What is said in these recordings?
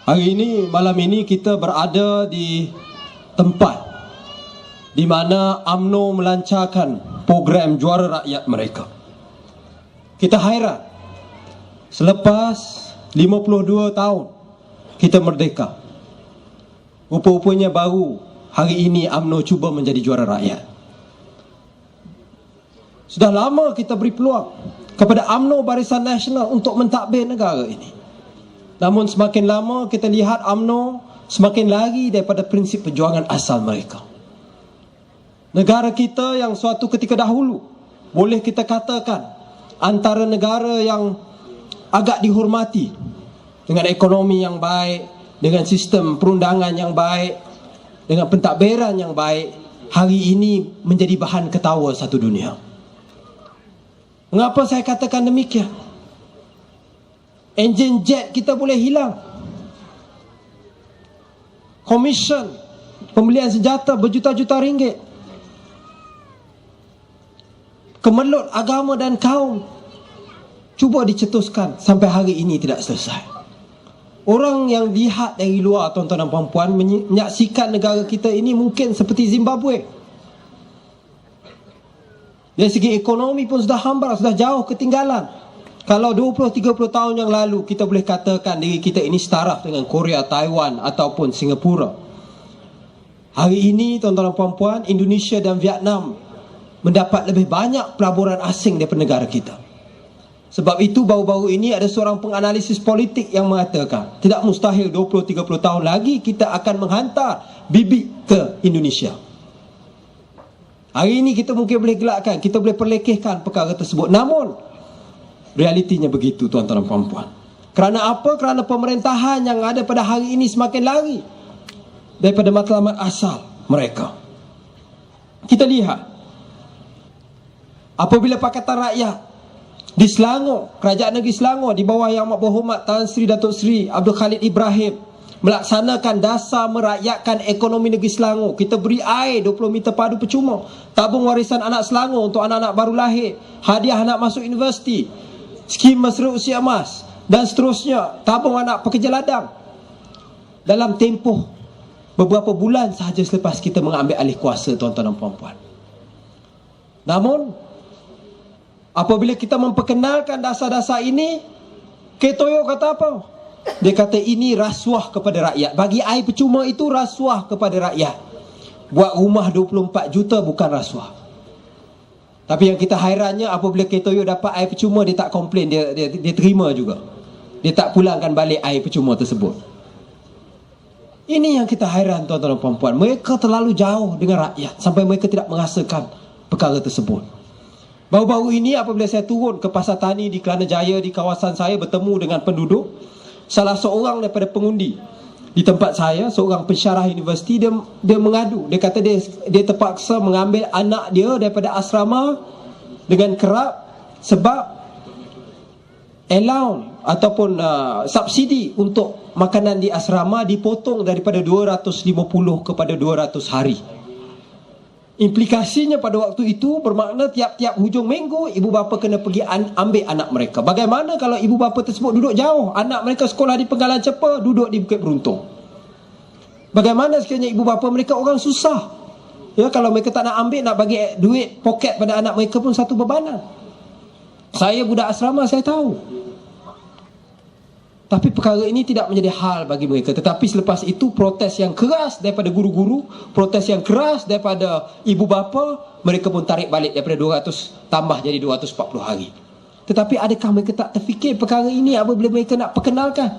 Hari ini, malam ini kita berada di tempat di mana UMNO melancarkan program juara rakyat mereka. Kita hairan, selepas 52 tahun kita merdeka, rupa-rupanya baru hari ini UMNO cuba menjadi juara rakyat. Sudah lama kita beri peluang kepada UMNO Barisan Nasional untuk mentadbir negara ini. Namun semakin lama kita lihat UMNO semakin lari daripada prinsip perjuangan asal mereka. Negara kita yang suatu ketika dahulu boleh kita katakan antara negara yang agak dihormati, dengan ekonomi yang baik, dengan sistem perundangan yang baik, dengan pentadbiran yang baik, hari ini menjadi bahan ketawa satu dunia. Mengapa saya katakan demikian? Enjin jet kita boleh hilang. Komisen pembelian senjata berjuta-juta ringgit. Kemelut agama dan kaum cuba dicetuskan sampai hari ini tidak selesai. Orang yang lihat dari luar, tuan-tuan dan puan-puan, menyaksikan negara kita ini mungkin seperti Zimbabwe. Dari segi ekonomi pun sudah hambar, sudah jauh ketinggalan. Kalau 20-30 tahun yang lalu kita boleh katakan diri kita ini setara dengan Korea, Taiwan ataupun Singapura. Hari ini, tuan-tuan dan puan-puan, Indonesia dan Vietnam mendapat lebih banyak pelaburan asing daripada negara kita. Sebab itu baru-baru ini ada seorang penganalisis politik yang mengatakan tidak mustahil 20-30 tahun lagi kita akan menghantar bibit ke Indonesia. Hari ini kita mungkin boleh gelakkan, kita boleh perlekehkan perkara tersebut. Namun realitinya begitu, tuan-tuan dan puan-puan. Kerana apa? Kerana pemerintahan yang ada pada hari ini semakin lari daripada matlamat asal mereka. Kita lihat, apabila Pakatan Rakyat di Selangor, Kerajaan Negeri Selangor di bawah Yang Amat Berhormat Tan Sri Datuk Seri Abdul Khalid Ibrahim melaksanakan dasar merakyatkan ekonomi negeri Selangor. Kita beri air 20 meter padu percuma, tabung warisan anak Selangor untuk anak-anak baru lahir, hadiah anak masuk universiti, skim mesra usia emas dan seterusnya, tabung anak pekerja ladang. Dalam tempoh beberapa bulan sahaja selepas kita mengambil alih kuasa, tuan-tuan dan puan-puan. Namun apabila kita memperkenalkan dasar-dasar ini, Ketoyo kata apa? Dia kata ini rasuah kepada rakyat. Bagi air percuma itu rasuah kepada rakyat. Buat rumah 24 juta bukan rasuah. Tapi yang kita hairannya, apabila Ketoyo dapat air percuma, dia tak komplain, dia terima juga. Dia tak pulangkan balik air percuma tersebut. Ini yang kita hairan, tuan-tuan dan puan-puan. Mereka terlalu jauh dengan rakyat sampai mereka tidak merasakan perkara tersebut. Baru-baru ini apabila saya turun ke Pasar Tani di Kelana Jaya, di kawasan saya, bertemu dengan penduduk, salah seorang daripada pengundi di tempat saya, seorang pensyarah universiti, dia mengadu. Dia kata dia terpaksa mengambil anak dia daripada asrama dengan kerap sebab allowance ataupun subsidi untuk makanan di asrama dipotong daripada 250 kepada 200 hari. Implikasinya pada waktu itu bermakna tiap-tiap hujung minggu ibu bapa kena pergi ambil anak mereka. Bagaimana kalau ibu bapa tersebut duduk jauh, anak mereka sekolah di Penggalan Cepa, duduk di Bukit Beruntung? Bagaimana sekiranya ibu bapa mereka orang susah? Ya, kalau mereka tak nak ambil, nak bagi duit poket pada anak mereka pun satu bebanan. Saya budak asrama, saya tahu. Tapi perkara ini tidak menjadi hal bagi mereka. Tetapi selepas itu protes yang keras daripada guru-guru, protes yang keras daripada ibu bapa, mereka pun tarik balik daripada 200 tambah jadi 240 hari. Tetapi adakah mereka tak terfikir perkara ini apabila mereka nak perkenalkan?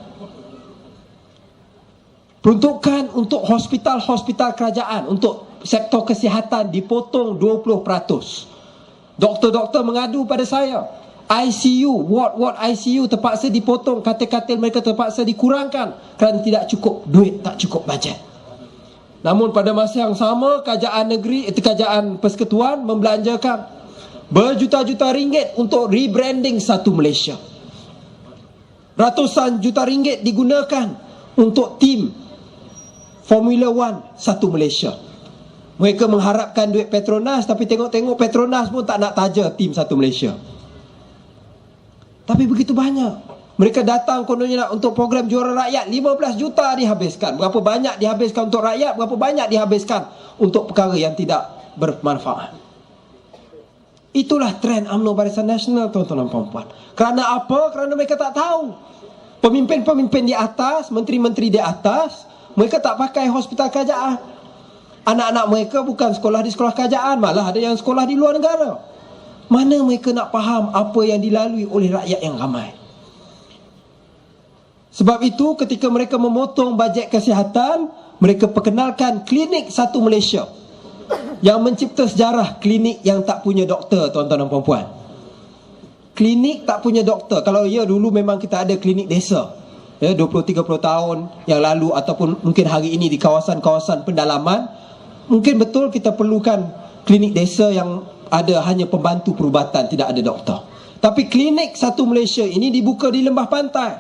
Peruntukan untuk hospital-hospital kerajaan, untuk sektor kesihatan dipotong 20%. Doktor-doktor mengadu pada saya, ICU, ward ICU terpaksa dipotong, katil-katil mereka terpaksa dikurangkan kerana tidak cukup duit, tak cukup bajet. Namun pada masa yang sama, kerajaan persekutuan membelanjakan berjuta-juta ringgit untuk rebranding satu Malaysia. Ratusan juta ringgit digunakan untuk tim Formula 1 satu Malaysia. Mereka mengharapkan duit Petronas, tapi tengok-tengok Petronas pun tak nak taja tim satu Malaysia. Tapi begitu banyak Mereka datang kononnya untuk program juara rakyat, 15 juta dihabiskan. Berapa banyak dihabiskan untuk rakyat, berapa banyak dihabiskan untuk perkara yang tidak bermanfaat. Itulah trend UMNO Barisan Nasional, tuan-tuan dan puan-puan. Kerana apa? Kerana mereka tak tahu. Pemimpin-pemimpin di atas, menteri-menteri di atas, mereka tak pakai hospital kerajaan. Anak-anak mereka bukan sekolah di sekolah kerajaan, malah ada yang sekolah di luar negara. Mana mereka nak faham apa yang dilalui oleh rakyat yang ramai? Sebab itu ketika mereka memotong bajet kesihatan, mereka perkenalkan Klinik Satu Malaysia yang mencipta sejarah klinik yang tak punya doktor, tuan-tuan dan puan-puan. Klinik tak punya doktor. Kalau ya dulu memang kita ada klinik desa, ya 20-30 tahun yang lalu, ataupun mungkin hari ini di kawasan-kawasan pendalaman, mungkin betul kita perlukan klinik desa yang ada hanya pembantu perubatan, tidak ada doktor. Tapi Klinik Satu Malaysia ini dibuka di lembah pantai,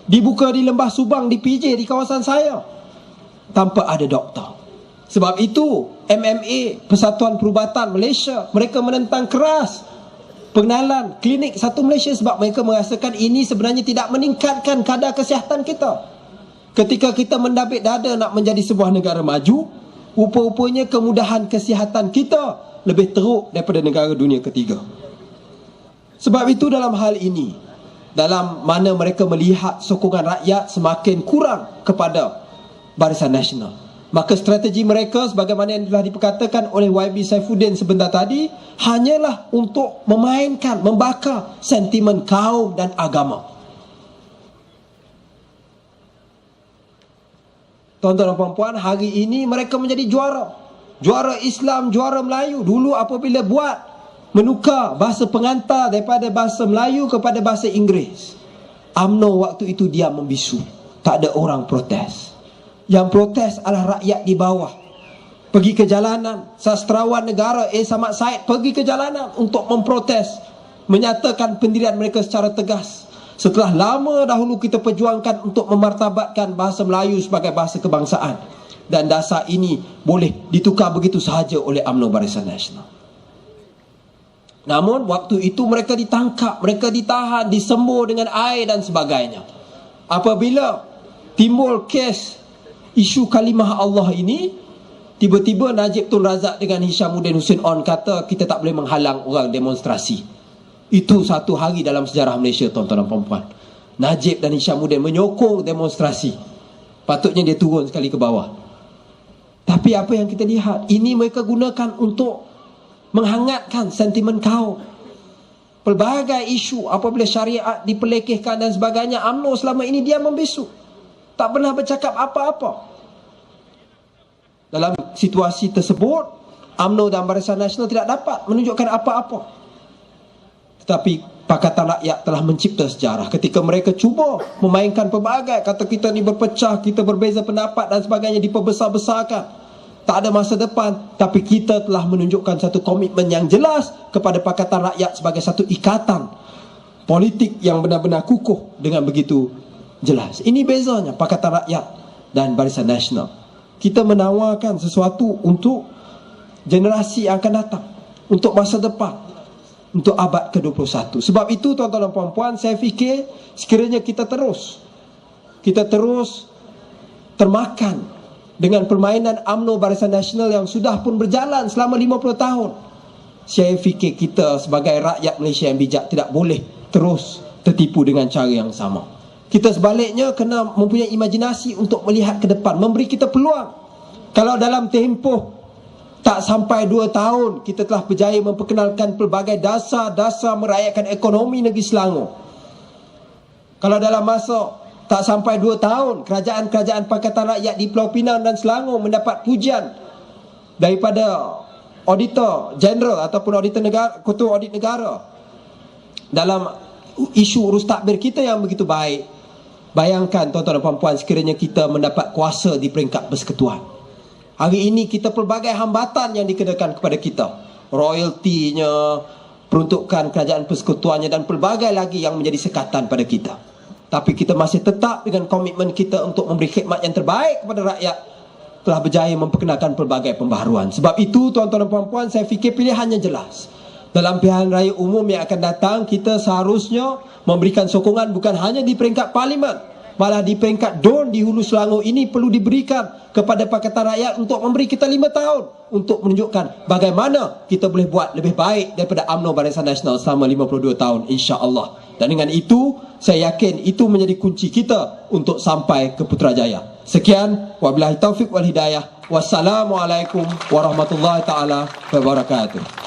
dibuka di Lembah Subang, di PJ, di kawasan saya, tanpa ada doktor. Sebab itu MMA, Persatuan Perubatan Malaysia, mereka menentang keras pengenalan Klinik Satu Malaysia sebab mereka merasakan ini sebenarnya tidak meningkatkan kadar kesihatan kita. Ketika kita mendabik dada nak menjadi sebuah negara maju, rupa-rupanya kemudahan kesihatan kita lebih teruk daripada negara dunia ketiga. Sebab itu dalam hal ini, dalam mana mereka melihat sokongan rakyat semakin kurang kepada Barisan Nasional, maka strategi mereka sebagaimana yang telah diperkatakan oleh YB Saifuddin sebentar tadi, hanyalah untuk memainkan, membakar sentimen kaum dan agama. Tuan-tuan dan puan-puan, hari ini mereka menjadi juara. Juara Islam, juara Melayu. Dulu apabila buat menukar bahasa pengantar daripada bahasa Melayu kepada bahasa Inggeris, UMNO waktu itu diam membisu. Tak ada orang protes. Yang protes adalah rakyat di bawah. Pergi ke jalanan. Sastrawan negara Samad Said pergi ke jalanan untuk memprotes, menyatakan pendirian mereka secara tegas. Setelah lama dahulu kita perjuangkan untuk memartabatkan bahasa Melayu sebagai bahasa kebangsaan, dan dasar ini boleh ditukar begitu sahaja oleh UMNO Barisan Nasional. Namun waktu itu mereka ditangkap, mereka ditahan, disembur dengan air dan sebagainya. Apabila timbul kes isu kalimah Allah ini, tiba-tiba Najib Tun Razak dengan Hishamuddin Hussein On kata kita tak boleh menghalang orang demonstrasi. Itu satu hari dalam sejarah Malaysia, tuan-tuan dan puan-puan. Najib dan Hishamuddin menyokong demonstrasi. Patutnya dia turun sekali ke bawah. Tapi apa yang kita lihat, ini mereka gunakan untuk menghangatkan sentimen kaum. Pelbagai isu apabila syariat dipelekehkan dan sebagainya, UMNO selama ini dia membisu, tak pernah bercakap apa-apa. Dalam situasi tersebut, UMNO dan Barisan Nasional tidak dapat menunjukkan apa-apa. Tetapi Pakatan Rakyat telah mencipta sejarah ketika mereka cuba memainkan pelbagai, kata kita ni berpecah, kita berbeza pendapat dan sebagainya, diperbesar-besarkan, tak ada masa depan. Tapi kita telah menunjukkan satu komitmen yang jelas kepada Pakatan Rakyat sebagai satu ikatan politik yang benar-benar kukuh dengan begitu jelas. Ini bezanya Pakatan Rakyat dan Barisan Nasional. Kita menawarkan sesuatu untuk generasi yang akan datang, untuk masa depan, untuk abad ke-21. Sebab itu tuan-tuan dan puan-puan, saya fikir sekiranya kita terus termakan dengan permainan UMNO Barisan Nasional yang sudah pun berjalan selama 50 tahun, saya fikir kita sebagai rakyat Malaysia yang bijak tidak boleh terus tertipu dengan cara yang sama. Kita sebaliknya kena mempunyai imajinasi untuk melihat ke depan, memberi kita peluang. Kalau dalam tempoh tak sampai 2 tahun kita telah berjaya memperkenalkan pelbagai dasar-dasar merayakan ekonomi negeri Selangor. Kalau dalam masa tak sampai 2 tahun kerajaan-kerajaan Pakatan Rakyat di Pulau Pinang dan Selangor mendapat pujian daripada Auditor Jeneral ataupun Auditor Negara, Ketua Audit Negara dalam isu urus takbir kita yang begitu baik, bayangkan tuan-tuan dan puan-puan sekiranya kita mendapat kuasa di peringkat persekutuan. Hari ini kita pelbagai hambatan yang dikenakan kepada kita, royaltinya, peruntukan kerajaan persekutuannya dan pelbagai lagi yang menjadi sekatan pada kita. Tapi kita masih tetap dengan komitmen kita untuk memberi khidmat yang terbaik kepada rakyat, telah berjaya memperkenalkan pelbagai pembaharuan. Sebab itu tuan-tuan dan puan-puan, saya fikir pilihannya jelas. dalam pilihan raya umum yang akan datang, kita seharusnya memberikan sokongan bukan hanya di peringkat parlimen, malah di peringkat DUN di Hulu Selangor ini perlu diberikan kepada Pakatan Rakyat untuk memberi kita 5 tahun untuk menunjukkan bagaimana kita boleh buat lebih baik daripada UMNO Barisan Nasional selama 52 tahun, insya-Allah. Dan dengan itu, saya yakin itu menjadi kunci kita untuk sampai ke Putrajaya. Sekian, wabillahi taufik wal hidayah. Wassalamualaikum warahmatullahi taala wabarakatuh.